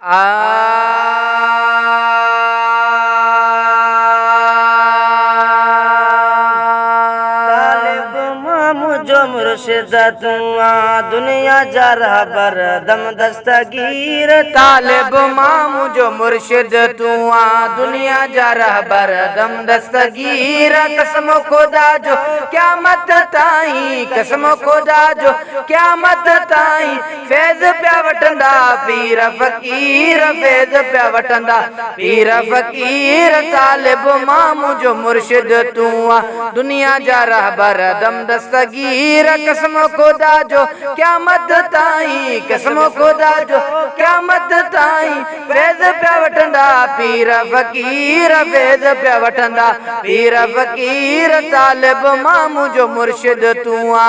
तालिब मुझो मुर्शिद तुआ दुनिया जा रहा बर दम दस्तगीर। तालिब मुझो मुर्शिद तुआ दुनिया जा रहा बर दम दस्तगीर। कसम खुदा जो क़यामत ताईं, कसम खुदा जो क़यामत ताईं फैज़ पिया वठंदा पीर फ़कीर, फैज़ पिया वठंदा पीर फ़कीर। तालिब मुझो मुर्शिद तुआ दुनिया जा रहा बर दम दस्तगीर। कसम खुदा जो क़यामत ताईं, कसम खुदा जो क़यामत ताईं फैज़ पिया वठंदा पीर फ़कीर, फैज़ पिया वठंदा पीर फ़कीर। तालिब मुझो मुर्शिद तुआ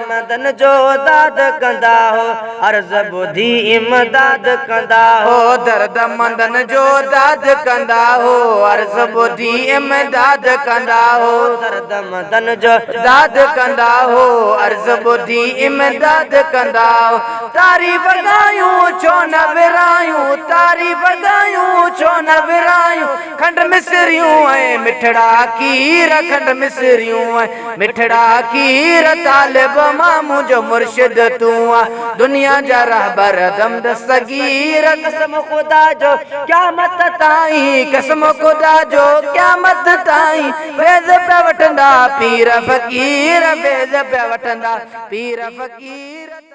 मदन जो दाद कंदा हो अर्ज़ ॿुधी इमदाद कंदा हो। दर्द मंदन जो दाद कंदा हो अर्ज़ ॿुधी इमदाद कंदा हो। दर्द मदन जो दाद कंदा हो अर्ज़ ॿुधी इमदाद कंदा हो। तारीफ़ ॻायूं छो न विरायूं, तारीफ़ ॻायूं छो न विरायूं। खंड मिसरियूं ऐं मिठड़ा खीर, खंड मिसरियूं ऐं मिठड़ा खीर। तालिब मुझो मुर्शिद तुआ दुनिया जा रहबर दम दस्तगीर। कसम खुदा जो क़यामत ताईं, कसम खुदा जो क़यामत ताईं फैज़ पिया वठंदा पीर फ़कीर, फैज़ पिया वठंदा पीर फ़कीर।